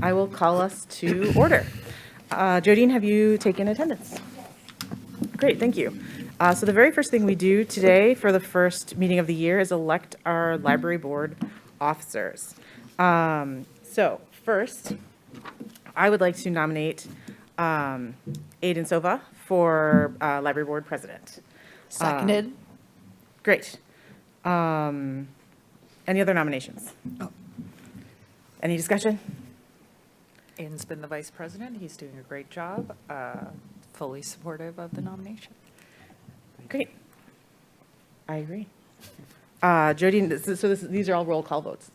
I will call us to order. Jodine, have you taken attendance? Great, thank you. So the very first thing we do today for the first meeting of the year is elect our library board officers. So first, I would like to nominate Aiden Sova for library board president. Seconded. Great. Any other nominations? Any discussion? Aiden's been the vice president. He's doing a great job. Fully supportive of the nomination. Great. I agree. Jodine, these are all roll call votes.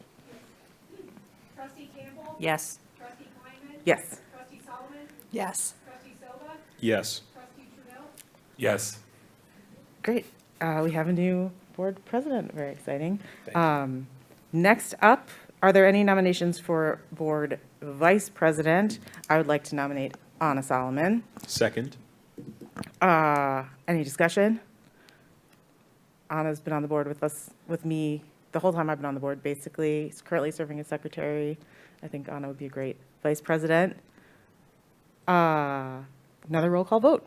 Trustee Campbell? Yes. Trustee Kleinman? Yes. Trustee Solomon? Yes. Trustee Silva? Yes. Trustee Trudeau? Yes. Great. We have a new board president. Very exciting. Thank Next up, are there any nominations for board vice president? I would like to nominate Anna Solomon. Second. Any discussion? Anna's been on the board with me the whole time I've been on the board, basically. She's currently serving as secretary. I think Anna would be a great vice president. Another roll call vote.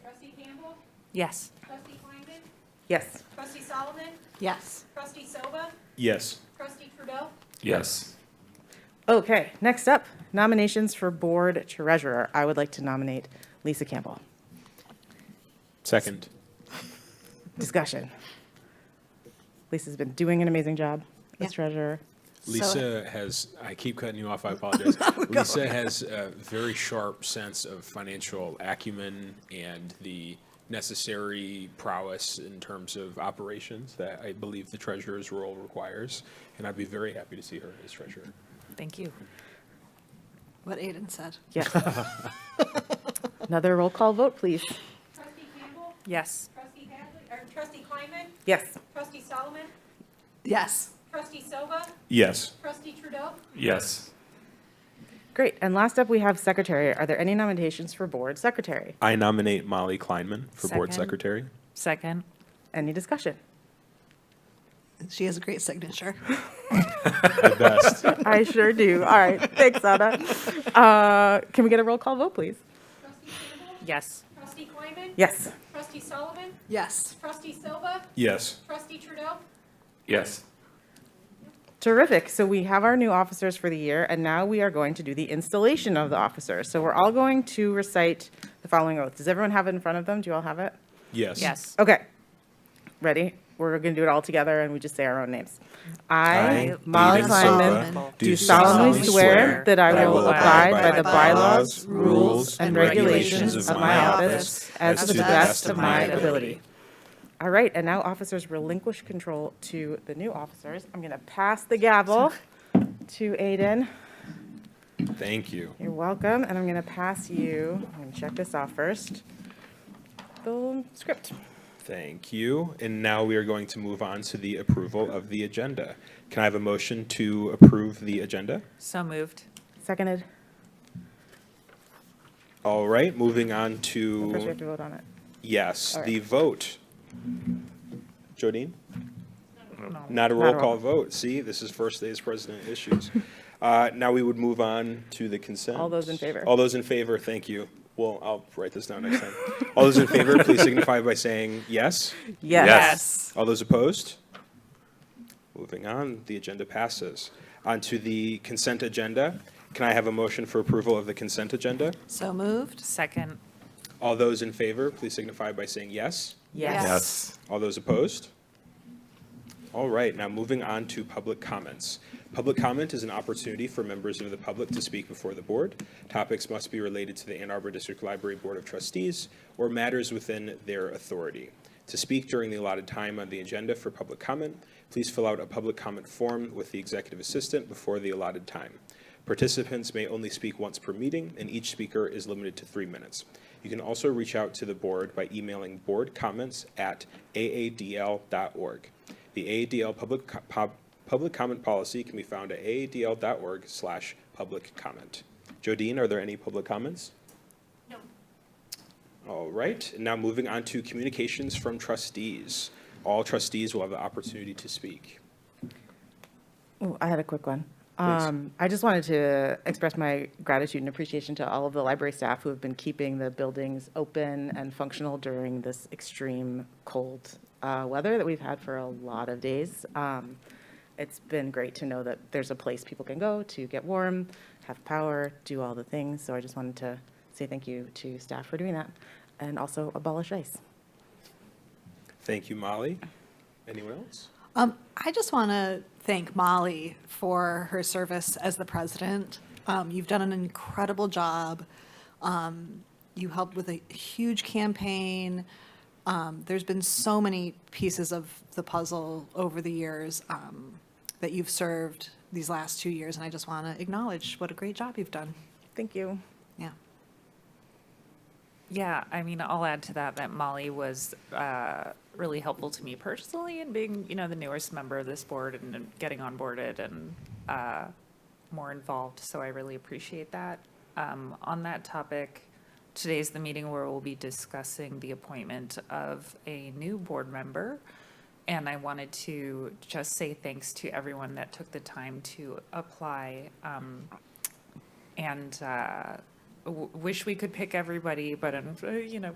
Trustee Campbell? Yes. Trustee Kleinman? Yes. Trustee Solomon? Yes. Trustee Silva? Yes. Trustee Trudeau? Yes. Okay, next up, nominations for board treasurer. I would like to nominate Lisa Campbell. Second. Discussion. Lisa's been doing an amazing job as Yeah. treasurer. Lisa has, I keep cutting you off, I apologize. Lisa has a very sharp sense of financial acumen and the necessary prowess in terms of operations that I believe the treasurer's role requires. And I'd be very happy to see her as treasurer. Thank you. What Aiden said. Yes. Another roll call vote, please. Trustee Campbell? Yes. Trustee Hadley, or Trustee Kleinman? Yes. Trustee Solomon? Yes. Trustee Silva? Yes. Trustee Trudeau? Yes. Great. And last up, we have secretary. Are there any nominations for board secretary? I nominate Molly Kleinman for board Second. secretary. Second. Any discussion? She has a great signature. The best. I sure do. All right. Thanks, Anna. Can we get a roll call vote, please? Trustee Campbell? Yes. Trustee Kleinman? Yes. Trustee Solomon? Yes. Trustee Silva? Yes. Trustee Trudeau? Yes. Terrific. So we have our new officers for the year, and now we are going to do the installation of the officers. So we're all going to recite the following oath. Does everyone have it in front of them? Do you all have it? Yes. Yes. Okay. Ready? We're going to do it all together, and we just say our own names. I, Molly Aiden Kleinman, Sova, do solemnly swear that I will abide by the bylaws, rules, and regulations of my office as to the best of my ability. All right, and now officers relinquish control to the new officers. I'm going to pass the gavel to Aiden. Thank you. You're welcome, and I'm going to pass you, I'm going to check this off first, the script. Thank you. And now we are going to move on to the approval of the agenda. Can I have a motion to approve the agenda? So moved. Seconded. All right, moving on First, we have to, to vote on it. yes, All right. the vote. Jodine? No. Not a Not roll a call roll. vote. See, this is first day as president issues. Now we would move on to the consent. All those in favor? All those in favor, thank you. Well, I'll write this down next time. All those in favor, please signify by saying yes. Yes. All those opposed? Moving on, the agenda passes. On to the consent agenda. Can I have a motion for approval of the consent agenda? So moved. Second. All those in favor, please signify by saying yes. Yes. All those opposed? All right, now moving on to public comments. Public comment is an opportunity for members of the public to speak before the board. Topics must be related to the Ann Arbor District Library Board of Trustees or matters within their authority. To speak during the allotted time on the agenda for public comment, please fill out a public comment form with the executive assistant before the allotted time. Participants may only speak once per meeting, and each speaker is limited to 3 minutes. You can also reach out to the board by emailing boardcomments@aadl.org. The AADL public comment policy can be found at aadl.org/public comment. Jodine, are there any public comments? No. All right, and now moving on to communications from trustees. All trustees will have the opportunity to speak. Oh, I had a quick one. I just wanted to express my gratitude and appreciation to all of the library staff who have been keeping the buildings open and functional during this extreme cold weather that we've had for a lot of days. It's been great to know that there's a place people can go to get warm, have power, do all the things. So I just wanted to say thank you to staff for doing that, and also abolish ICE. Thank you, Molly. Anyone else? I just want to thank Molly for her service as the president. You've done an incredible job. You helped with a huge campaign. There's been so many pieces of the puzzle over the years that you've served these last 2 years, and I just want to acknowledge what a great job you've done. Thank you. Yeah. Yeah, I mean, I'll add to that that Molly was really helpful to me personally in being, the newest member of this board and getting onboarded and more involved. So I really appreciate that. On that topic, today's the meeting where we'll be discussing the appointment of a new board member. And I wanted to just say thanks to everyone that took the time to apply. Wish we could pick everybody, but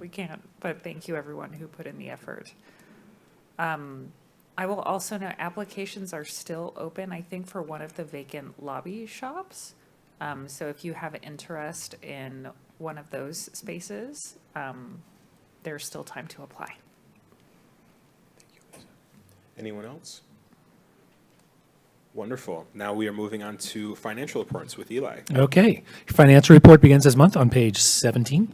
we can't. But thank you everyone who put in the effort. I will also note applications are still open, I think, for one of the vacant lobby shops. So if you have interest in one of those spaces, there's still time to apply. Anyone else? Wonderful. Now we are moving on to financial reports with Eli. Okay, your financial report begins this month on page 17.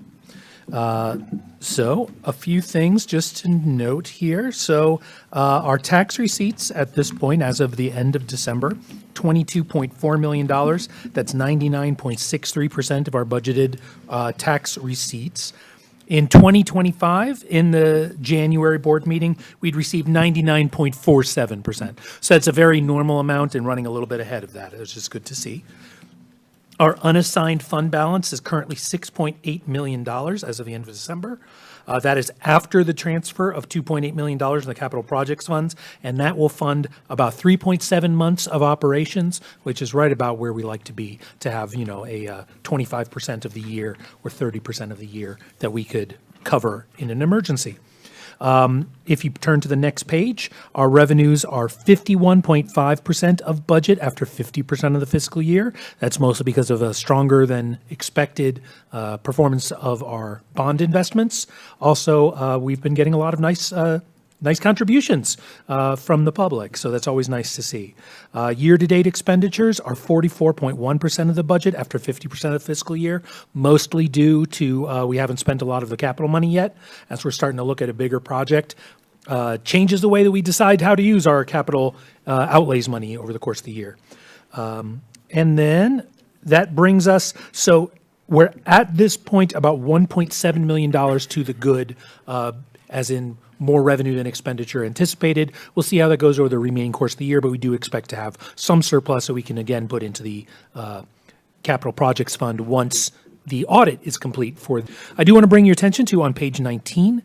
So a few things just to note here. So our tax receipts at this point, as of the end of December, $22.4 million. That's 99.63% of our budgeted tax receipts. In 2025, in the January board meeting, we'd received 99.47%. So that's a very normal amount and running a little bit ahead of that. It was just good to see. Our unassigned fund balance is currently $6.8 million as of the end of December. That is after the transfer of $2.8 million in the capital projects funds, and that will fund about 3.7 months of operations, which is right about where we like to be, to have, a 25% of the year or 30% of the year that we could cover in an emergency. If you turn to the next page, our revenues are 51.5% of budget after 50% of the fiscal year. That's mostly because of a stronger than expected performance of our bond investments. Also, we've been getting a lot of nice contributions from the public, so that's always nice to see. Year-to-date expenditures are 44.1% of the budget after 50% of the fiscal year, mostly due to we haven't spent a lot of the capital money yet, as we're starting to look at a bigger project. Changes the way that we decide how to use our capital outlays money over the course of the year. And then that brings us, so we're at this point about $1.7 million to the good, as in more revenue than expenditure anticipated. We'll see how that goes over the remaining course of the year, but we do expect to have some surplus so we can again put into the capital projects fund once the audit is complete. I do want to bring your attention to on page 19,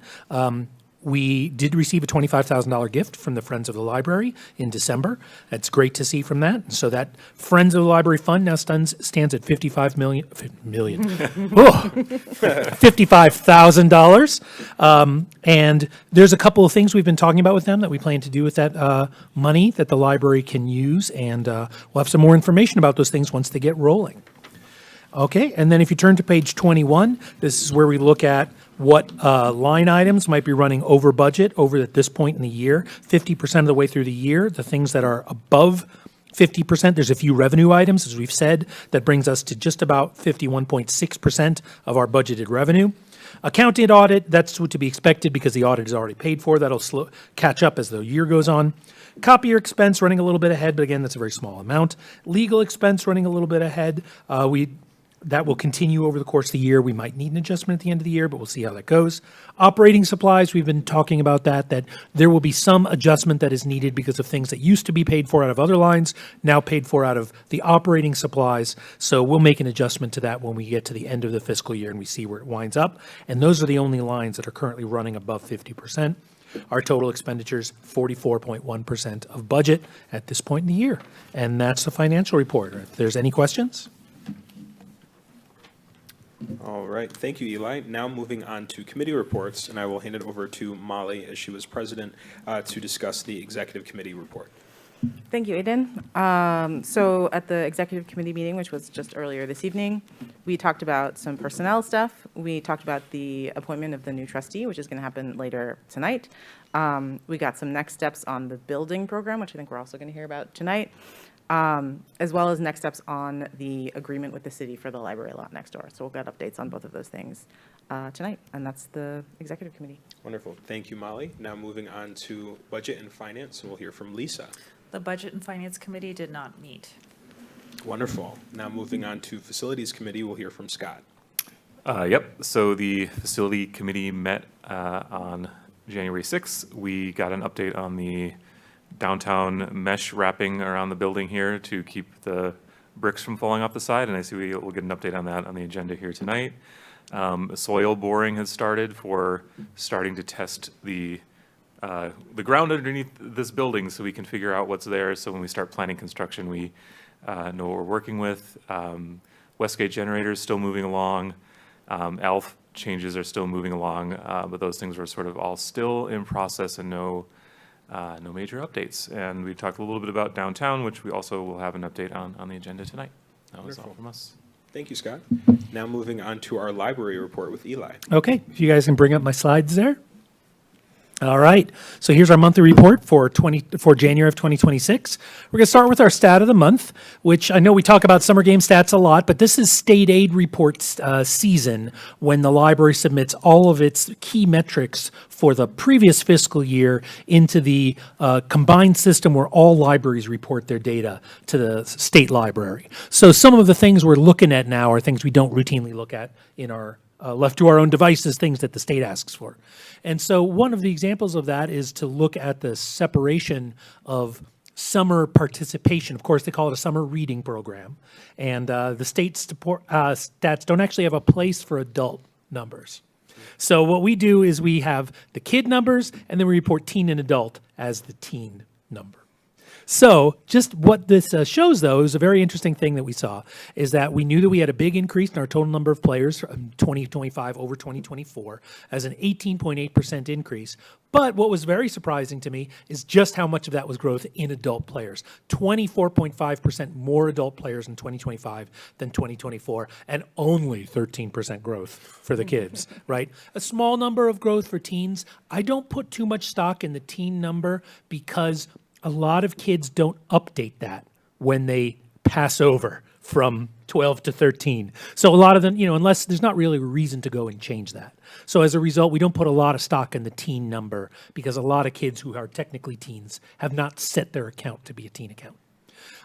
we did receive a $25,000 gift from the Friends of the Library in December. That's great to see from that. So that Friends of the Library fund now stands at $55,000. And there's a couple of things we've been talking about with them that we plan to do with that money that the library can use. And we'll have some more information about those things once they get rolling. Okay, and then if you turn to page 21, this is where we look at what line items might be running over budget over at this point in the year. 50% of the way through the year, the things that are above 50%, there's a few revenue items, as we've said, that brings us to just about 51.6% of our budgeted revenue. Accounting audit, that's to be expected because the audit is already paid for. That'll catch up as the year goes on. Copier expense running a little bit ahead, but again, that's a very small amount. Legal expense running a little bit ahead. That will continue over the course of the year. We might need an adjustment at the end of the year, but we'll see how that goes. Operating supplies, we've been talking about that there will be some adjustment that is needed because of things that used to be paid for out of other lines, now paid for out of the operating supplies. So we'll make an adjustment to that when we get to the end of the fiscal year and we see where it winds up. And those are the only lines that are currently running above 50%. Our total expenditures, 44.1% of budget at this point in the year. And that's the financial report. If there's any questions? All right, thank you, Eli. Now moving on to committee reports, and I will hand it over to Molly, as she was president, to discuss the executive committee report. Thank you, Aiden. So at the executive committee meeting, which was just earlier this evening, we talked about some personnel stuff. We talked about the appointment of the new trustee, which is going to happen later tonight. We got some next steps on the building program, which I think we're also going to hear about tonight, as well as next steps on the agreement with the city for the library lot next door. So we'll get updates on both of those things tonight, and that's the executive committee. Wonderful, thank you, Molly. Now moving on to budget and finance, and we'll hear from Lisa. The Budget and Finance Committee did not meet. Wonderful. Now moving on to facilities committee, we'll hear from Scott. Yep, so the facility committee met on January 6th. We got an update on the downtown mesh wrapping around the building here to keep the bricks from falling off the side, and I see we'll get an update on that on the agenda here tonight. Soil boring has started for starting to test the ground underneath this building so we can figure out what's there. So when we start planning construction, we know what we're working with. Westgate generator is still moving along. ALF changes are still moving along, but those things were sort of all still in process and no major updates. And we talked a little bit about downtown, which we also will have an update on the agenda tonight. That was all Wonderful. from us. Thank you, Scott. Now moving on to our library report with Eli. Okay, if you guys can bring up my slides there. All right, so here's our monthly report for January of 2026. We're going to start with our stat of the month, which I know we talk about summer game stats a lot, but this is state aid reports season when the library submits all of its key metrics for the previous fiscal year into the combined system where all libraries report their data to the state library. So some of the things we're looking at now are things we don't routinely look at in our left to our own devices, things that the state asks for. And so one of the examples of that is to look at the separation of summer participation. Of course, they call it a summer reading program. And the state stats don't actually have a place for adult numbers. So what we do is we have the kid numbers, and then we report teen and adult as the teen number. So just what this shows, though, is a very interesting thing that we saw, is that we knew that we had a big increase in our total number of players from 2025 over 2024 as an 18.8% increase. But what was very surprising to me is just how much of that was growth in adult players. 24.5% more adult players in 2025 than 2024, and only 13% growth for the kids, right? A small number of growth for teens. I don't put too much stock in the teen number because a lot of kids don't update that when they pass over from 12 to 13. So a lot of them, unless there's not really a reason to go and change that. So as a result, we don't put a lot of stock in the teen number because a lot of kids who are technically teens have not set their account to be a teen account.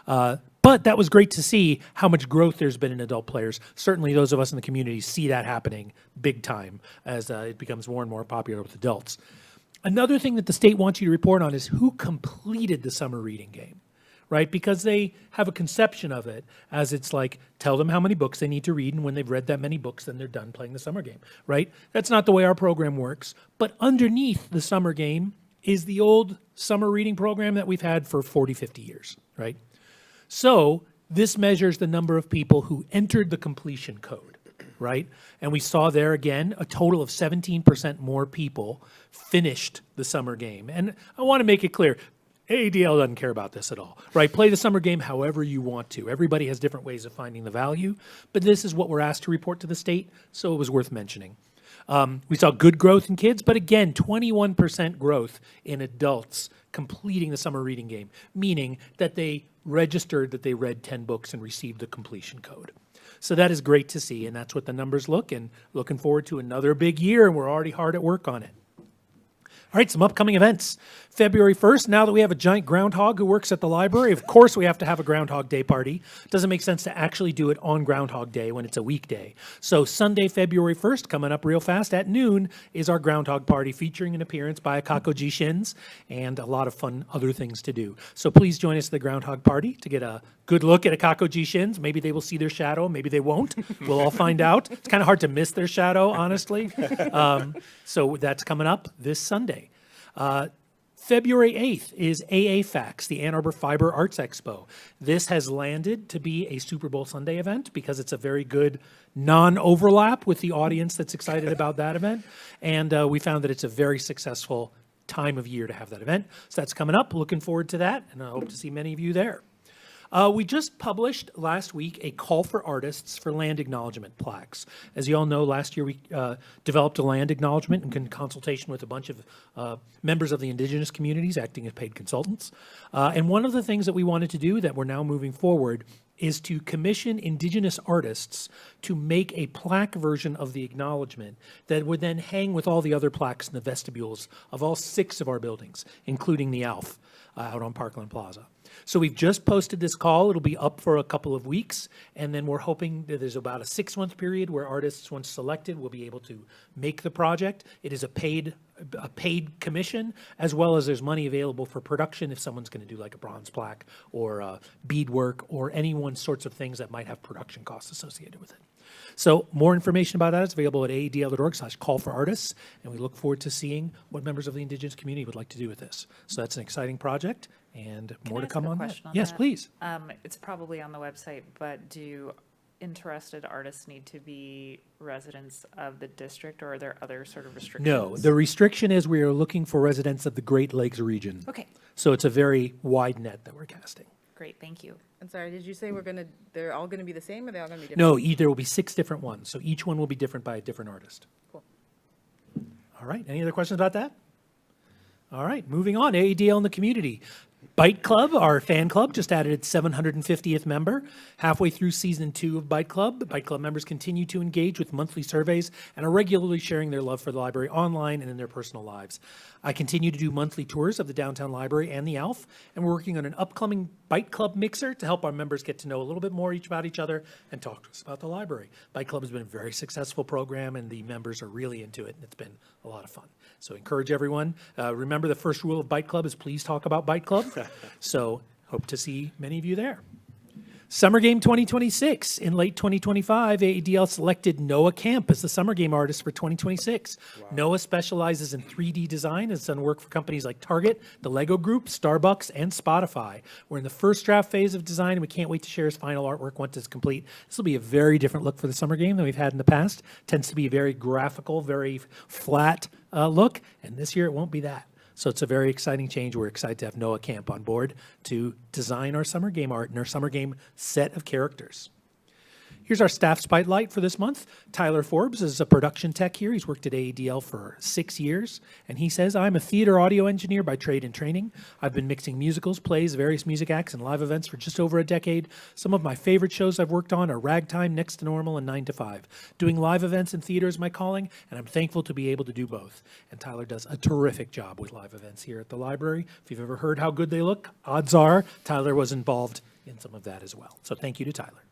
But that was great to see how much growth there's been in adult players. Certainly those of us in the community see that happening big time as it becomes more and more popular with adults. Another thing that the state wants you to report on is who completed the summer reading game, right? Because they have a conception of it as it's like, tell them how many books they need to read, and when they've read that many books, then they're done playing the summer game, right? That's not the way our program works. But underneath the summer game is the old summer reading program that we've had for 40, 50 years, right? So this measures the number of people who entered the completion code, right? And we saw there again, a total of 17% more people finished the summer game. And I want to make it clear, AADL doesn't care about this at all, right? Play the summer game however you want to. Everybody has different ways of finding the value, but this is what we're asked to report to the state, so it was worth mentioning. We saw good growth in kids, but again, 21% growth in adults completing the summer reading game, meaning that they registered that they read 10 books and received the completion code. So that is great to see, and that's what the numbers look, and looking forward to another big year, and we're already hard at work on it. All right, some upcoming events. February 1st, now that we have a giant groundhog who works at the library, of course we have to have a Groundhog Day party. Doesn't make sense to actually do it on Groundhog Day when it's a weekday. So Sunday, February 1st, coming up real fast at noon, is our Groundhog Party featuring an appearance by Akakoji Shins and a lot of fun other things to do. So please join us at the Groundhog Party to get a good look at Akakoji Shins. Maybe they will see their shadow, maybe they won't. We'll all find out. It's kind of hard to miss their shadow, honestly. So that's coming up this Sunday. February 8th is AAFAX, the Ann Arbor Fiber Arts Expo. This has landed to be a Super Bowl Sunday event because it's a very good non-overlap with the audience that's excited about that event. And we found that it's a very successful time of year to have that event. So that's coming up. Looking forward to that, and I hope to see many of you there. We just published last week a call for artists for land acknowledgement plaques. As you all know, last year we developed a land acknowledgement in consultation with a bunch of members of the indigenous communities acting as paid consultants. And one of the things that we wanted to do that we're now moving forward is to commission indigenous artists to make a plaque version of the acknowledgement that would then hang with all the other plaques in the vestibules of all 6 of our buildings, including the ALF out on Parkland Plaza. So we've just posted this call. It'll be up for a couple of weeks, and then we're hoping that there's about a 6-month period where artists, once selected, will be able to make the project. It is a paid commission, as well as there's money available for production if someone's going to do like a bronze plaque or beadwork or any one sorts of things that might have production costs associated with it. So more information about that is available at aadl.org/call for artists, and we look forward to seeing what members of the indigenous community would like to do with this. So that's an exciting project, and more to come on that. Yes, please. It's probably on the website, but do interested artists need to be residents of the district, or are there other sort of restrictions? No, the restriction is we are looking for residents of the Great Lakes region. Okay, So it's a very wide net that we're casting. great, thank you. I'm sorry, did you say they're all gonna be the same, or they're all gonna be different? No, there will be 6 different ones, so each one will be different by a different artist. Cool. All right, any other questions about that? All right, moving on, AADL in the community. Bite Club, our fan club, just added its 750th member. Halfway through season 2 of Bite Club, the Bite Club members continue to engage with monthly surveys and are regularly sharing their love for the library online and in their personal lives. I continue to do monthly tours of the downtown library and the ALF, and we're working on an upcoming Bite Club mixer to help our members get to know a little bit more about each other and talk to us about the library. Bite Club has been a very successful program, and the members are really into it, and it's been a lot of fun. So encourage everyone. Remember, the first rule of Bite Club is please talk about Bite Club. So hope to see many of you there. Summer Game 2026. In late 2025, AADL selected Noah Camp as the Summer Game artist for 2026. Noah specializes in 3D design and has done work for companies like Target, the Lego Group, Starbucks, and Spotify. We're in the first draft phase of design, and we can't wait to share his final artwork once it's complete. This will be a very different look for the Summer Game than we've had in the past. Tends to be a very graphical, very flat look, and this year it won't be that. So it's a very exciting change. We're excited to have Noah Camp on board to design our Summer Game art and our Summer Game set of characters. Here's our staff spotlight for this month. Tyler Forbes is a production tech here. He's worked at AADL for 6 years, and he says, I'm a theater audio engineer by trade and training. I've been mixing musicals, plays, various music acts, and live events for just over a decade. Some of my favorite shows I've worked on are Ragtime, Next to Normal, and 9 to 5. Doing live events and theater is my calling, and I'm thankful to be able to do both. And Tyler does a terrific job with live events here at the library. If you've ever heard how good they look, odds are Tyler was involved in some of that as well. So thank you to Tyler.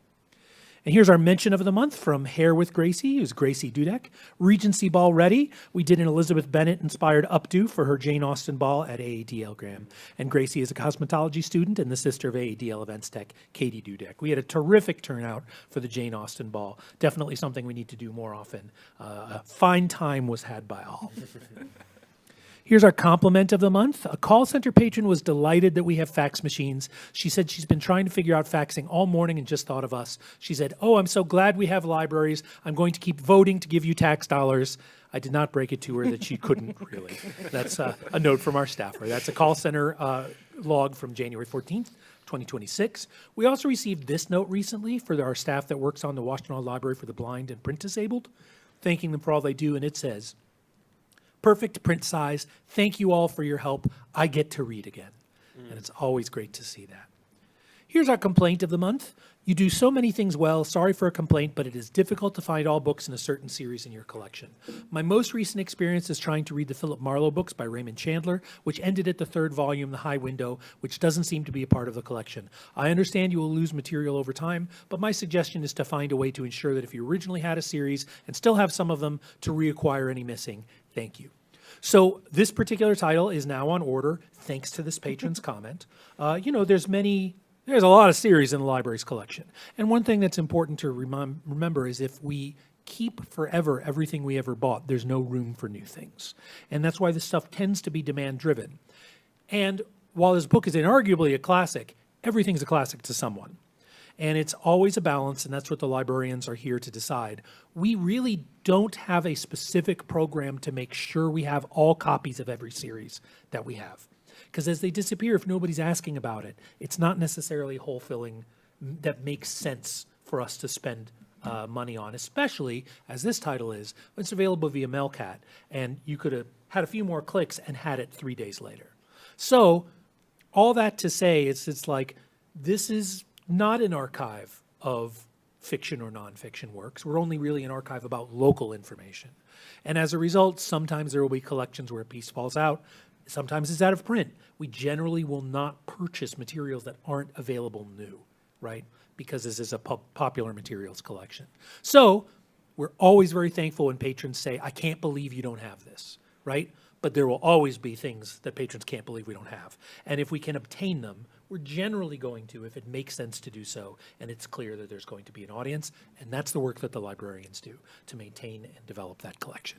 And here's our mention of the month from Hair with Gracie, who's Gracie Dudek. Regency Ball Ready. We did an Elizabeth Bennet-inspired updo for her Jane Austen ball at AADL Graham. And Gracie is a cosmetology student and the sister of AADL events tech, Katie Dudek. We had a terrific turnout for the Jane Austen ball. Definitely something we need to do more often. A fine time was had by all. Here's our compliment of the month. A call center patron was delighted that we have fax machines. She said she's been trying to figure out faxing all morning and just thought of us. She said, oh, I'm so glad we have libraries. I'm going to keep voting to give you tax dollars. I did not break it to her that she couldn't really. That's a note from our staffer. That's a call center log from January 14th. 2026. We also received this note recently for our staff that works on the Washington Hall Library for the Blind and Print Disabled, thanking them for all they do, and it says, perfect print size. Thank you all for your help. I get to read again. And it's always great to see that. Here's our complaint of the month. You do so many things well. Sorry for a complaint, but it is difficult to find all books in a certain series in your collection. My most recent experience is trying to read the Philip Marlowe books by Raymond Chandler, which ended at the 3rd volume, The High Window, which doesn't seem to be a part of the collection. I understand you will lose material over time, but my suggestion is to find a way to ensure that if you originally had a series and still have some of them, to reacquire any missing. Thank you. So this particular title is now on order, thanks to this patron's comment. There's a lot of series in the library's collection. And one thing that's important to remember is if we keep forever everything we ever bought. There's no room for new things. And that's why this stuff tends to be demand-driven. And while this book is inarguably a classic, everything's a classic to someone. And it's always a balance, and that's what the librarians are here to decide. We really don't have a specific program to make sure we have all copies of every series that we have. Because as they disappear, if nobody's asking about it, it's not necessarily whole-filling that makes sense for us to spend money on, especially as this title is, it's available via Mailcat, and you could have had a few more clicks and had it 3 days later. So all that to say, it's like, this is not an archive of fiction or nonfiction works. We're only really an archive about local information. And as a result, sometimes there will be collections where a piece falls out. Sometimes it's out of print. We generally will not purchase materials that aren't available new, right? Because this is a popular materials collection. So we're always very thankful when patrons say, I can't believe you don't have this, right? But there will always be things that patrons can't believe we don't have. And if we can obtain them, we're generally going to, if it makes sense to do so, and it's clear that there's going to be an audience, and that's the work that the librarians do, to maintain and develop that collection.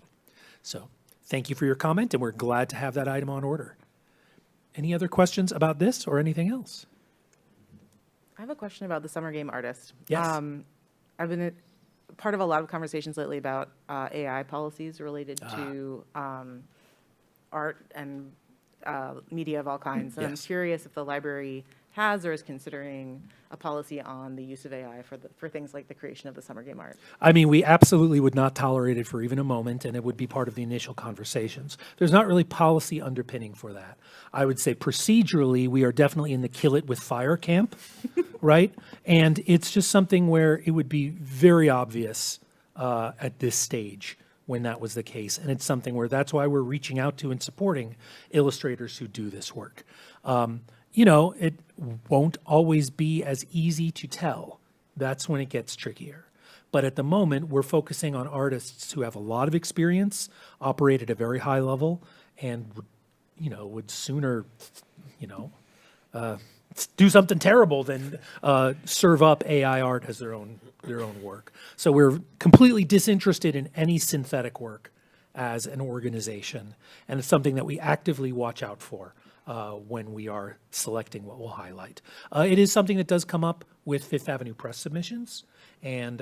So thank you for your comment, and we're glad to have that item on order. Any other questions about this or anything else? I have a question about the summer game artist. Yes. I've been part of a lot of conversations lately about AI policies related to art and media of all kinds. And I'm Yes. curious if the library has or is considering a policy on the use of AI for things like the creation of the summer game art. I mean, we absolutely would not tolerate it for even a moment, and it would be part of the initial conversations. There's not really policy underpinning for that. I would say procedurally, we are definitely in the kill it with fire camp, right? And it's just something where it would be very obvious at this stage when that was the case. And it's something where that's why we're reaching out to and supporting illustrators who do this work. You know, it won't always be as easy to tell. That's when it gets trickier. But at the moment, we're focusing on artists who have a lot of experience, operate at a very high level, and would sooner, do something terrible than serve up AI art as their own work. So we're completely disinterested in any synthetic work as an organization, and it's something that we actively watch out for when we are selecting what we'll highlight. It is something that does come up with Fifth Avenue Press submissions, and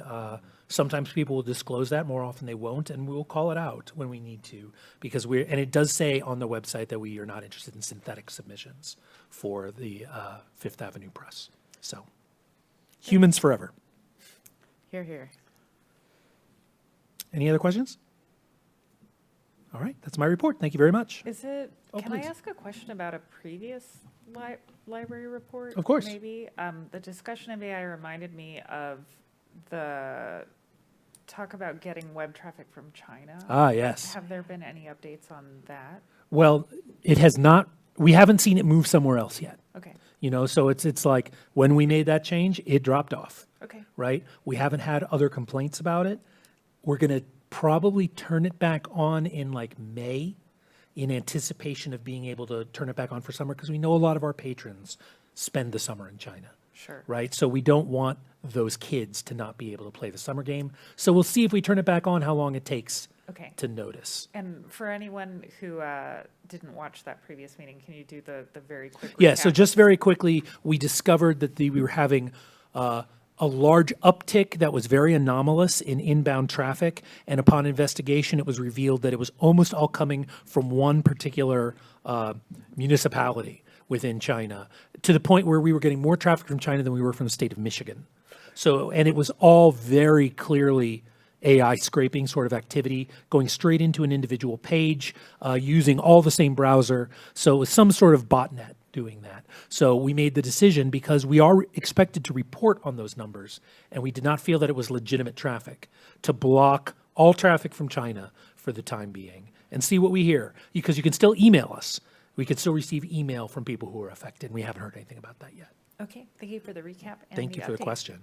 sometimes people will disclose that, more often they won't, and we'll call it out when we need to, because and it does say on the website that we are not interested in synthetic submissions for the Fifth Avenue Press. So, humans forever. Hear, hear. Any other questions? All right, that's my report. Thank you very much. Is it, Oh, can I please. ask a question about a previous library report? Of course. Maybe, the discussion of AI reminded me of the talk about getting web traffic from China. Ah, yes. Have there been any updates on that? Well, it has not, we haven't seen it move somewhere else yet. Okay, So it's like when we made that change, it dropped off, okay, right? We haven't had other complaints about it. We're going to probably turn it back on in like May in anticipation of being able to turn it back on for summer, because we know a lot of our patrons spend the summer in China, sure. right? So we don't want those kids to not be able to play the summer game. So we'll see if we turn it back on, how long it takes Okay. to notice. And for anyone who didn't watch that previous meeting, can you do the very quick Yeah, so recap? just very quickly, we discovered that we were having a large uptick that was very anomalous in inbound traffic, and upon investigation, it was revealed that it was almost all coming from one particular municipality within China, to the point where we were getting more traffic from China than we were from the state of Michigan. So, and it was all very clearly AI scraping sort of activity, going straight into an individual page, using all the same browser. So it was some sort of botnet doing that. So we made the decision, because we are expected to report on those numbers, and we did not feel that it was legitimate traffic, to block all traffic from China for the time being and see what we hear. Because you can still email us. We can still receive email from people who are affected. We haven't heard anything about that yet. Okay, thank you for the recap and Thank you for the update. question.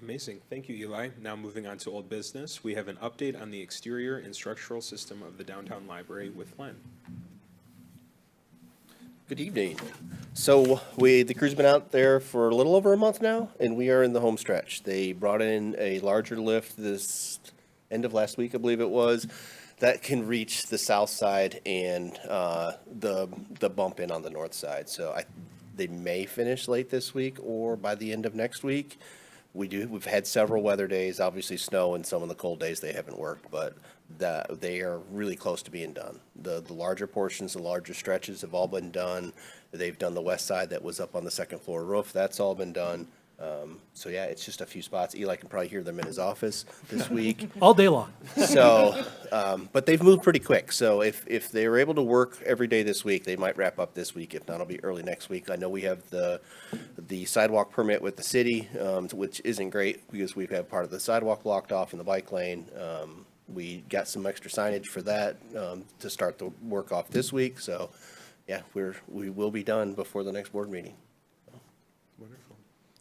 Amazing. Thank you, Eli. Now moving on to old business, we have an update on the exterior and structural system of the downtown library with Len. Good evening. So the crew's been out there for a little over a month now, and we are in the home stretch. They brought in a larger lift this end of last week, I believe it was, that can reach the south side and the bump in on the north side. So they may finish late this week or by the end of next week. We've had several weather days, obviously snow, and some of the cold days they haven't worked, but they are really close to being done. The larger portions, the larger stretches have all been done. They've done the west side that was up on the second floor roof. That's all been done. So yeah, it's just a few spots. Eli can probably hear them in his office this week. All day long. So, but they've moved pretty quick. So if they were able to work every day this week, they might wrap up this week. If not, it'll be early next week. I know we have the sidewalk permit with the city, which isn't great because we've had part of the sidewalk blocked off in the bike lane. We got some extra signage for that to start the work off this week. So yeah, we will be done before the next board meeting.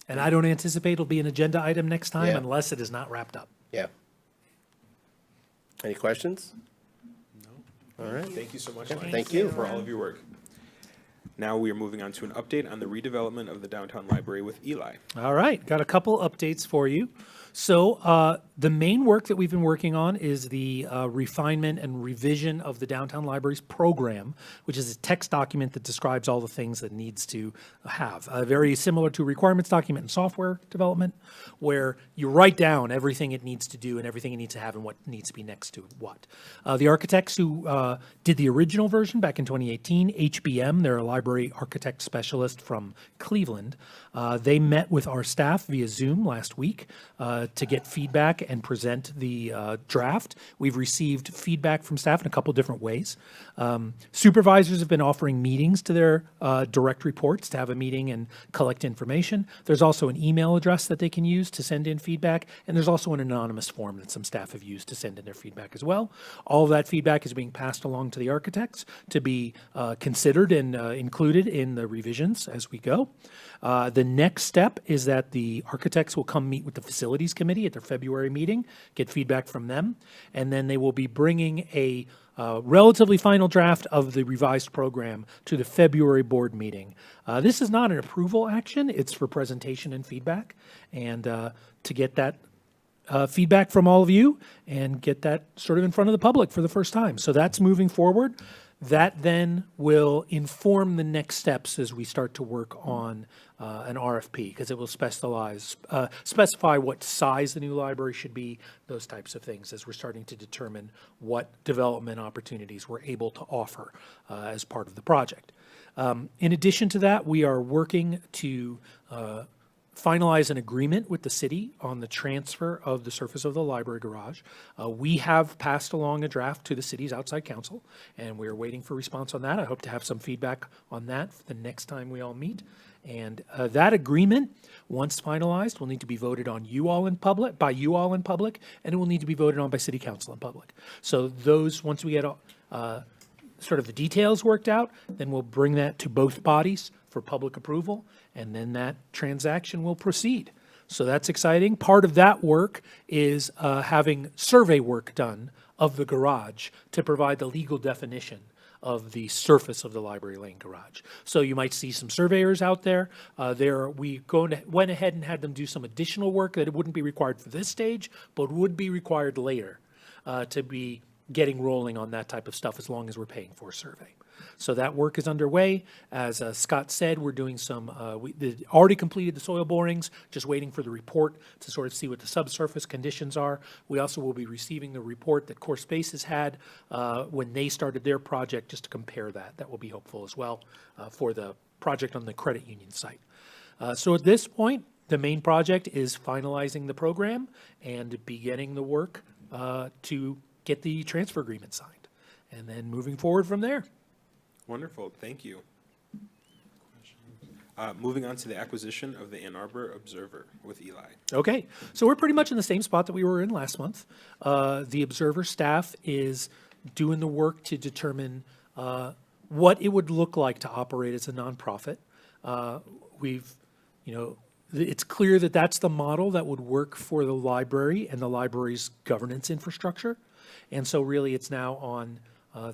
And I don't anticipate it'll be an agenda item next time Yeah. unless it is not wrapped up. Yeah. Any questions? No. All right. Thank you so much, Yeah, Mike. thank you. For all of your work. Now we are moving on to an update on the redevelopment of the downtown library with Eli. All right, got a couple updates for you. So the main work that we've been working on is the refinement and revision of the Downtown Libraries program, which is a text document that describes all the things that needs to have. Very similar to a requirements document in software development, where you write down everything it needs to do and everything it needs to have and what needs to be next to what. The architects who did the original version back in 2018, HBM, they're a library architect specialist from Cleveland, they met with our staff via Zoom last week to get feedback and present the draft. We've received feedback from staff in a couple different ways. Supervisors have been offering meetings to their direct reports to have a meeting and collect information. There's also an email address that they can use to send in feedback, and there's also an anonymous form that some staff have used to send in their feedback as well. All of that feedback is being passed along to the architects to be considered and included in the revisions as we go. The next step is that the architects will come meet with the facilities committee at their February meeting, get feedback from them, and then they will be bringing a relatively final draft of the revised program to the February board meeting. This is not an approval action, it's for presentation and feedback, and to get that feedback from all of you and get that sort of in front of the public for the first time. So that's moving forward. That then will inform the next steps as we start to work on an RFP, because it will specify what size the new library should be, those types of things, as we're starting to determine what development opportunities we're able to offer as part of the project. In addition to that, we are working to finalize an agreement with the city on the transfer of the surface of the library garage. We have passed along a draft to the city's outside counsel, and we're waiting for response on that. I hope to have some feedback on that the next time we all meet. And that agreement, once finalized, will need to be voted on by you all in public, and it will need to be voted on by city council in public. So those, once we get sort of the details worked out, then we'll bring that to both bodies for public approval, and then that transaction will proceed. So that's exciting. Part of that work is having survey work done of the garage to provide the legal definition of the surface of the library lane garage. So you might see some surveyors out there. We went ahead and had them do some additional work that it wouldn't be required for this stage, but would be required later to be getting rolling on that type of stuff as long as we're paying for a survey. So that work is underway. As Scott said, we're doing we already completed the soil borings, just waiting for the report to sort of see what the subsurface conditions are. We also will be receiving the report that Core Spaces had when they started their project, just to compare that. That will be helpful as well for the project on the credit union site. So at this point, the main project is finalizing the program and beginning the work to get the transfer agreement signed, and then moving forward from there. Wonderful, thank you. Moving on to the acquisition of the Ann Arbor Observer with Eli. Okay, so we're pretty much in the same spot that we were in last month. The Observer staff is doing the work to determine what it would look like to operate as a nonprofit. It's clear that that's the model that would work for the library and the library's governance infrastructure. And so really it's now on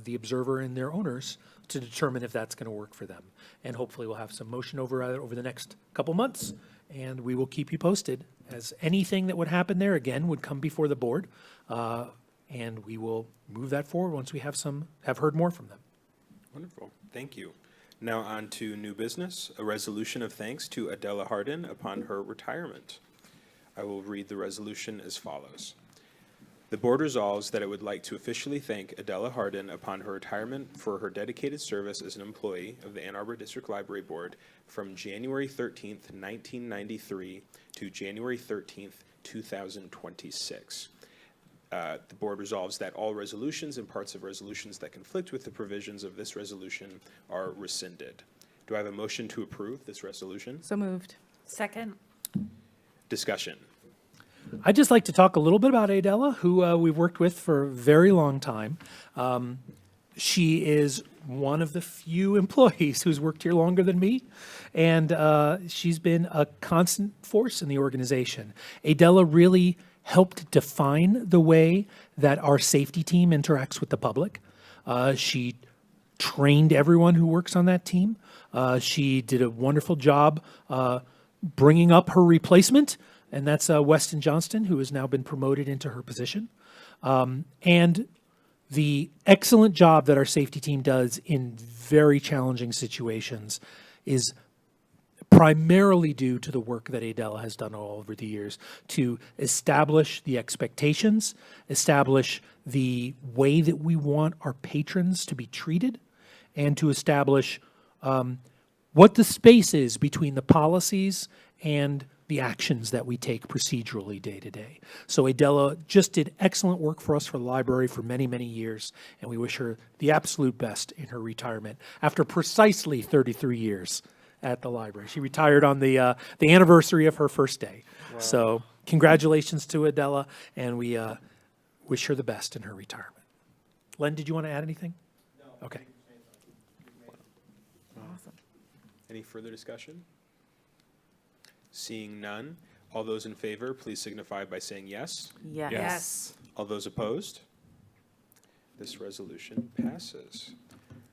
the Observer and their owners to determine if that's going to work for them. And hopefully we'll have some motion over the next couple months, and we will keep you posted, as anything that would happen there, again, would come before the board, and we will move that forward once we have heard more from them. Wonderful, thank you. Now on to new business, a resolution of thanks to Adela Hardin upon her retirement. I will read the resolution as follows. The board resolves that it would like to officially thank Adela Hardin upon her retirement for her dedicated service as an employee of the Ann Arbor District Library Board from January 13th, 1993 to January 13th, 2026. The board resolves that all resolutions and parts of resolutions that conflict with the provisions of this resolution are rescinded. Do I have a motion to approve this resolution? So moved. Second. Discussion. I'd just like to talk a little bit about Adela, who we've worked with for a very long time. She is one of the few employees who's worked here longer than me, and she's been a constant force in the organization. Adela really helped define the way that our safety team interacts with the public. She trained everyone who works on that team. She did a wonderful job bringing up her replacement, and that's Weston Johnston, who has now been promoted into her position. And the excellent job that our safety team does in very challenging situations is primarily due to the work that Adela has done all over the years to establish the expectations, establish the way that we want our patrons to be treated, and to establish what the space is between the policies and the actions that we take procedurally day to day. So Adela just did excellent work for us for the library for many, many years, and we wish her the absolute best in her retirement after precisely 33 years at the library. She retired on the anniversary of her first day. Wow. So congratulations to Adela, and we wish her the best in her retirement. Len, did you want to add anything? No. Okay. Awesome. Any further discussion? Seeing none, all those in favor, please signify by saying yes. Yes. Yes. All those opposed? This resolution passes.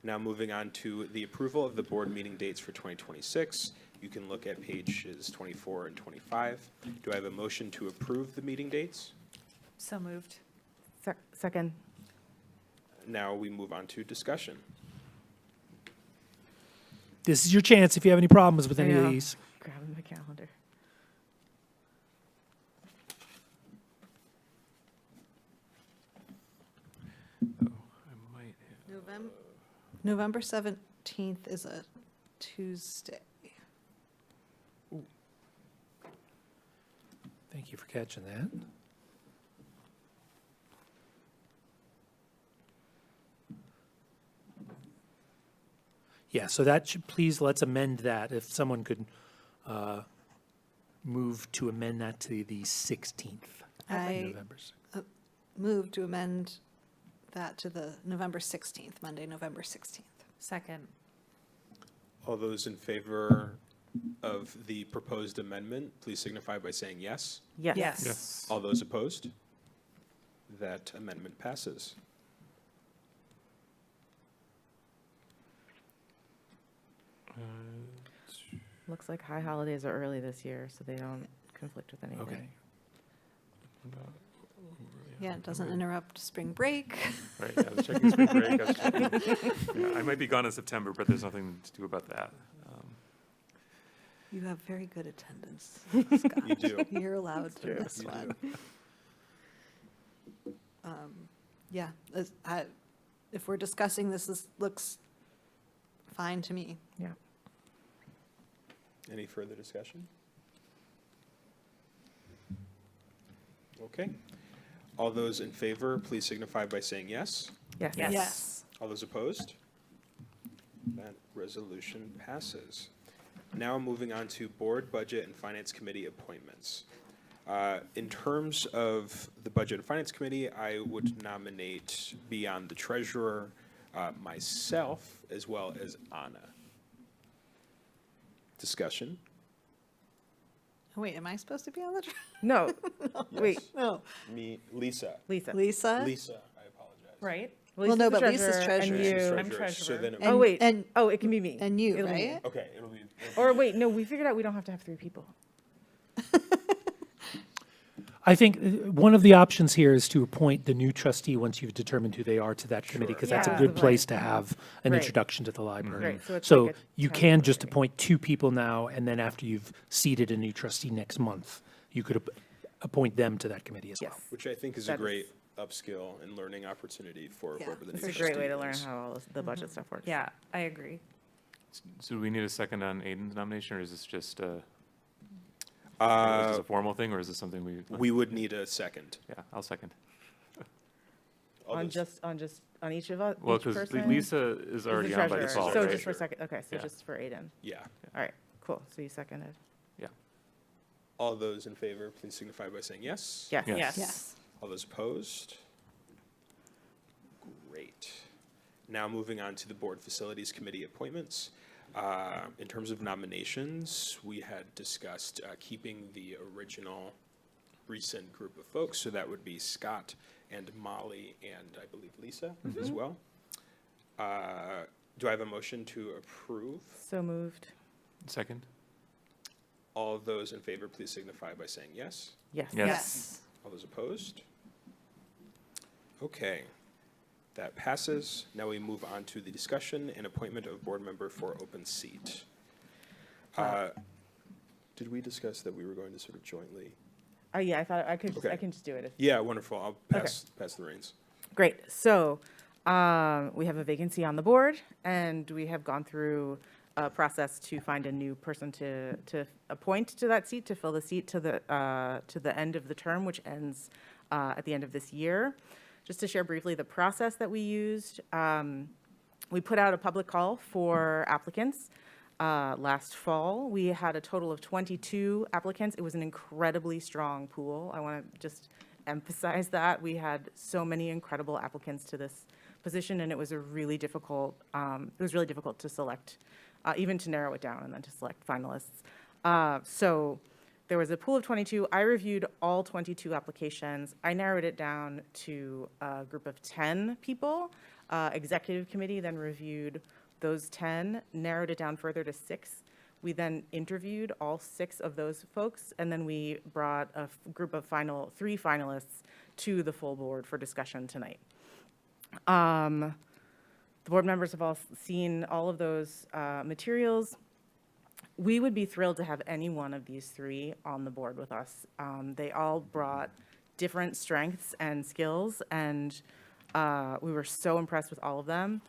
Now moving on to the approval of the board meeting dates for 2026. You can look at pages 24 and 25. Do I have a motion to approve the meeting dates? So moved. Second. Now we move on to discussion. This is your chance if you have any problems with any I of know. these. Grabbing the calendar. November 17th is a Tuesday. Thank you for catching that. Yeah, so that should, please, let's amend that. If someone could move to amend that to the 16th of I November. move to amend that to the November 16th, Monday, November 16th. Second. All those in favor of the proposed amendment, please signify by saying yes. Yes. Yes. All those opposed? That amendment passes. Looks like high holidays are early this year, so they don't conflict with anything. Okay. Yeah, it doesn't interrupt spring break. Right, I was checking spring break. I was checking. Yeah, I might be gone in September, but there's nothing to do about that. You have very good attendance, You Scott. do. You're allowed to true. miss You one. Yeah, if we're discussing this, looks fine to me. Yeah. Any further discussion? Okay. All those in favor, please signify by saying yes. Yes. Yes. All those opposed? That resolution passes. Now moving on to Board, Budget, and Finance Committee appointments. In terms of the Budget and Finance Committee, I would nominate beyond the treasurer, myself, as well as Anna. Discussion? Wait, am I supposed to be on the? No. Wait. No. Me, Lisa. Lisa. Lisa? Lisa, I apologize. Right? Well, no, but Lisa's and treasurer. you- She's I'm treasurer, so treasurer. then, Oh, wait. And- Oh, it can be me. And you, It'll be me. right? okay, it'll be. Or wait, no, we figured out we don't have to have 3 people. I think one of the options here is to appoint the new trustee once you've determined who they are to that committee, because that's a Yeah. good Right. place to have an Right. introduction to the library. Right, so it's So like a you can just temporary. appoint 2 people now, and then after you've seated a new trustee next month, you could appoint them to that committee as well. Yes. Which I think is a That is- great upskill and learning opportunity for Yeah, whoever the new It's a trustee great way to learn is. how all the budget stuff works. Yeah, I agree. So do we need a second on Aiden's nomination, or is this just is this a formal thing, or is this something We would need a second. Yeah, I'll second. All On those- on each of us, Well, each because person? Lisa is Is the already on by treasurer. default, So right? just for a second, okay, so Yeah. just for Aiden. Yeah. All right, cool, so you seconded. Yeah. All those in favor, please signify by saying yes. Yes. Yes. Yes. All those opposed? Great. Now moving on to the Board Facilities Committee appointments. In terms of nominations, we had discussed keeping the original recent group of folks, so that would be Scott and Molly and I believe Lisa as well. Do I have a motion to approve? So moved. Second? All of those in favor, please signify by saying yes. Yes. Yes. Yes. All those opposed? Okay, that passes. Now we move on to the discussion and appointment of board member for open seat. Did we discuss that we were going to sort of jointly? Yeah, I thought I could, Okay. I can just do it. if- Yeah, wonderful. I'll pass the reins. Great. So we have a vacancy on the board, and we have gone through a process to find a new person to appoint to that seat, to fill the seat to the end of the term, which ends at the end of this year. Just to share briefly the process that we used, we put out a public call for applicants last fall. We had a total of 22 applicants. It was an incredibly strong pool. I want to just emphasize that. We had so many incredible applicants to this position, and it was really difficult to select, even to narrow it down and then to select finalists. So there was a pool of 22. I reviewed all 22 applications. I narrowed it down to a group of 10 people. Executive committee then reviewed those 10, narrowed it down further to 6. We then interviewed all 6 of those folks, and then we brought a group of 3 finalists to the full board for discussion tonight. The board members have all seen all of those materials. We would be thrilled to have any one of these 3 on the board with us. They all brought different strengths and skills, and we were so impressed with all of them.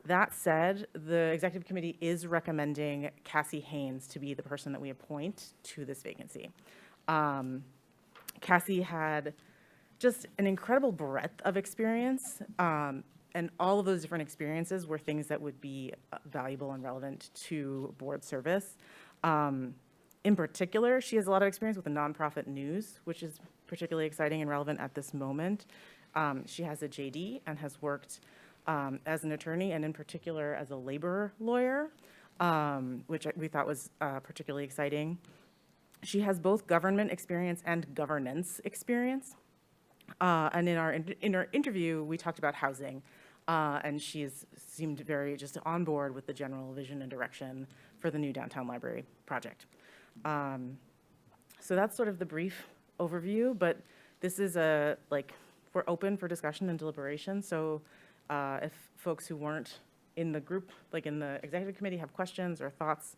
That said, the executive committee is recommending Cassie Haynes to be the person that we appoint to this vacancy. Cassie had just an incredible breadth of experience, and all of those different experiences were things that would be valuable and relevant to board service. In particular, she has a lot of experience with the nonprofit news, which is particularly exciting and relevant at this moment. She has a JD and has worked as an attorney, and in particular as a labor lawyer, which we thought was particularly exciting. She has both government experience and governance experience. And in our interview, we talked about housing, and she seemed very just on board with the general vision and direction for the new downtown library project. So that's sort of the brief overview, but this is we're open for discussion and deliberation, so if folks who weren't in the group, like in the executive committee, have questions or thoughts,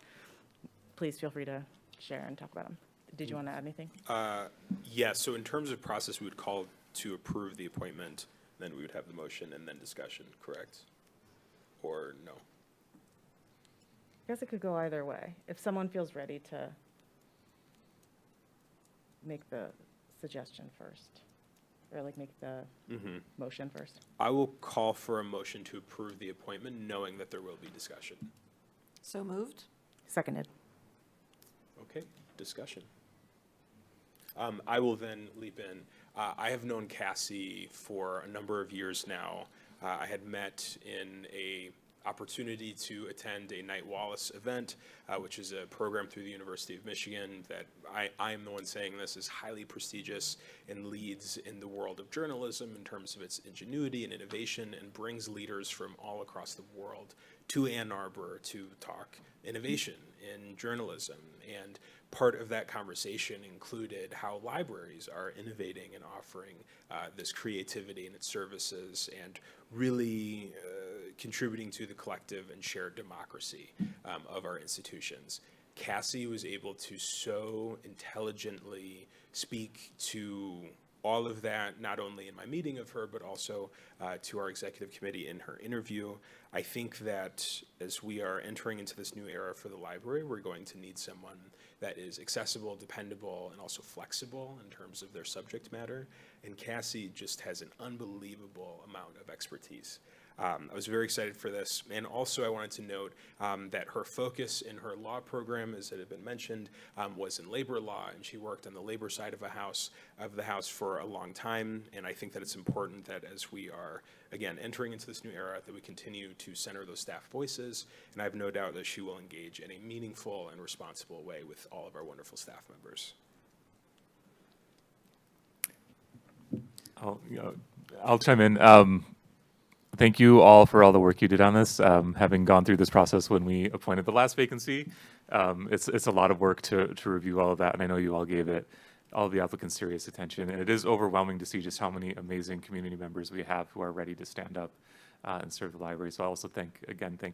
please feel free to share and talk about them. Did you want to add anything? Yeah, so in terms of process, we would call to approve the appointment, then we would have the motion and then discussion, correct? Or no? I guess it could go either way. If someone feels ready to make the suggestion first, or make the motion first. I will call for a motion to approve the appointment, knowing that there will be discussion. So moved? Seconded. Okay, discussion. I will then leap in. I have known Cassie for a number of years now. I had met in a opportunity to attend a Knight Wallace event, which is a program through the University of Michigan that I am the one saying this is highly prestigious and leads in the world of journalism in terms of its ingenuity and innovation, and brings leaders from all across the world to Ann Arbor to talk innovation in journalism. And part of that conversation included how libraries are innovating and offering this creativity in its services, and really contributing to the collective and shared democracy of our institutions. Cassie was able to so intelligently speak to all of that, not only in my meeting of her, but also to our executive committee in her interview. I think that as we are entering into this new era for the library, we're going to need someone that is accessible, dependable, and also flexible in terms of their subject matter. And Cassie just has an unbelievable amount of expertise. I was very excited for this. And also I wanted to note that her focus in her law program, as it had been mentioned, was in labor law, and she worked on the labor side of the house for a long time. And I think that it's important that as we are, again, entering into this new era, that we continue to center those staff voices. And I have no doubt that she will engage in a meaningful and responsible way with all of our wonderful staff members. I'll chime in. Thank you all for all the work you did on this. Having gone through this process when we appointed the last vacancy, it's a lot of work to review all of that, and I know you all gave it all the applicants serious attention. And it is overwhelming to see just how many amazing community members we have who are ready to stand up and serve the library. So I also thank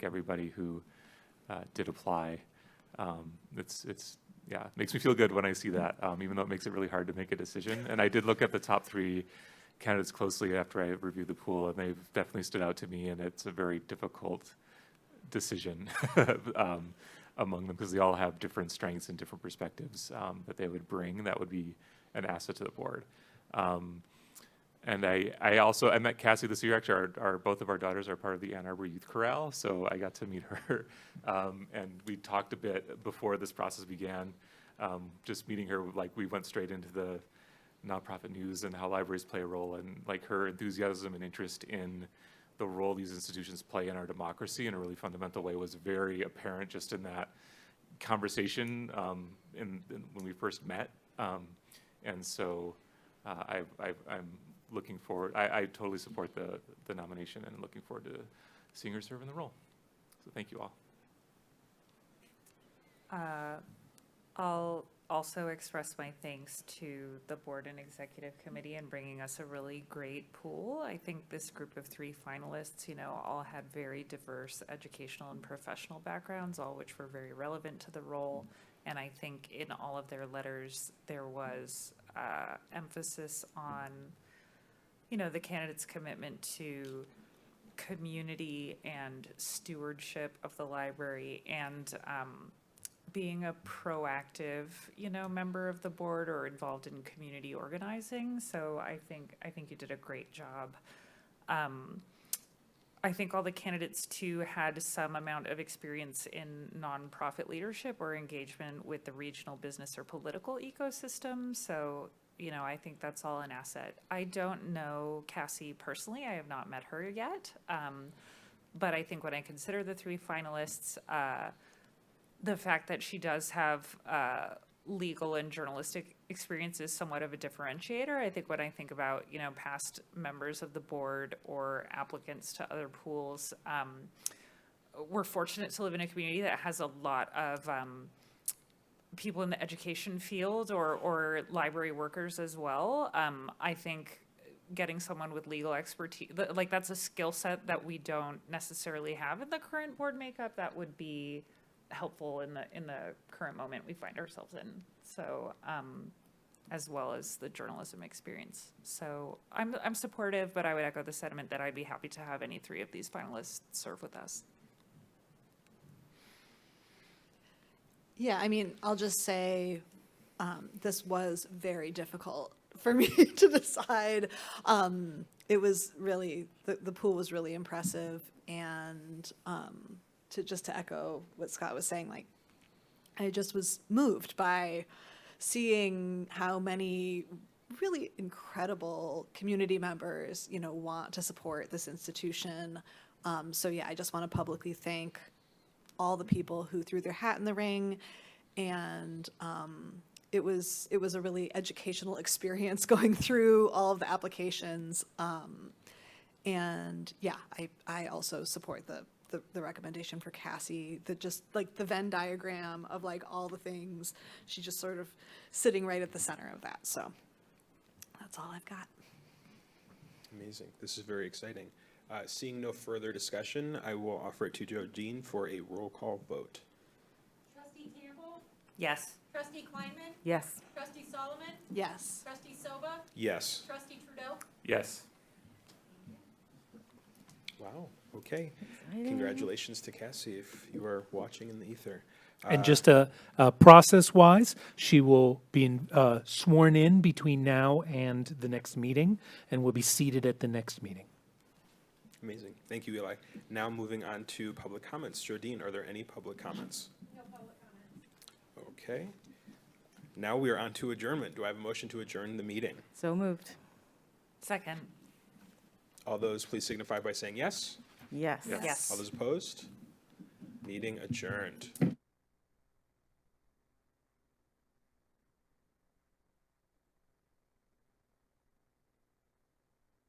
everybody who did apply. It makes me feel good when I see that, even though it makes it really hard to make a decision. And I did look at the top 3 candidates closely after I reviewed the pool, and they've definitely stood out to me, and it's a very difficult decision among them, because they all have different strengths and different perspectives that they would bring that would be an asset to the board. And I met Cassie this year. Actually, both of our daughters are part of the Ann Arbor Youth Chorale, so I got to meet her. And we talked a bit before this process began. Just meeting her, like, we went straight into the nonprofit news and how libraries play a role, and like her enthusiasm and interest in the role these institutions play in our democracy in a really fundamental way was very apparent just in that conversation when we first met. And so I'm looking forward. I totally support the nomination and looking forward to seeing her serve in the role. So thank you all. I'll also express my thanks to the board and executive committee in bringing us a really great pool. I think this group of 3 finalists, all had very diverse educational and professional backgrounds, all which were very relevant to the role. And I think in all of their letters, there was emphasis on, the candidates' commitment to community and stewardship of the library, and being a proactive, member of the board or involved in community organizing. So I think you did a great job. I think all the candidates too had some amount of experience in nonprofit leadership or engagement with the regional business or political ecosystem. So, I think that's all an asset. I don't know Cassie personally. I have not met her yet. But I think when I consider the 3 finalists, the fact that she does have legal and journalistic experience is somewhat of a differentiator. I think when I think about, past members of the board or applicants to other pools, we're fortunate to live in a community that has a lot of people in the education field or library workers as well. I think getting someone with legal expertise, that's a skill set that we don't necessarily have in the current board makeup that would be helpful in the current moment we find ourselves in. So, as well as the journalism experience. So I'm supportive, but I would echo the sentiment that I'd be happy to have any 3 of these finalists serve with us. Yeah, I'll just say this was very difficult for me to decide. It was really, the pool was really impressive, and to echo what Scott was saying, I just was moved by seeing how many really incredible community members, want to support this institution, So yeah, I just want to publicly thank all the people who threw their hat in the ring, and it was a really educational experience going through all of the applications. And yeah, I also support the recommendation for Cassie, that just like the Venn diagram of like all the things, she's just sort of sitting right at the center of that. So that's all I've got. Amazing. This is very exciting. Seeing no further discussion, I will offer it to Jodine for a roll call vote. Trustee Campbell, Yes. trustee Kleinman, Yes. trustee Solomon, Yes. trustee Soba, Yes. trustee Trudeau. Yes. Wow. Okay. Congratulations to Cassie if you are watching in the ether. And just process-wise, she will be sworn in between now and the next meeting, and will be seated at the next meeting. Amazing. Thank you, Eli. Now moving on to public comments. Jodine, are there any public comments? No public comments. Okay. Now we are on to adjournment. Do I have a motion to adjourn the meeting? So moved. Second. All those please signify by saying yes. Yes. Yes. All those opposed? Meeting adjourned.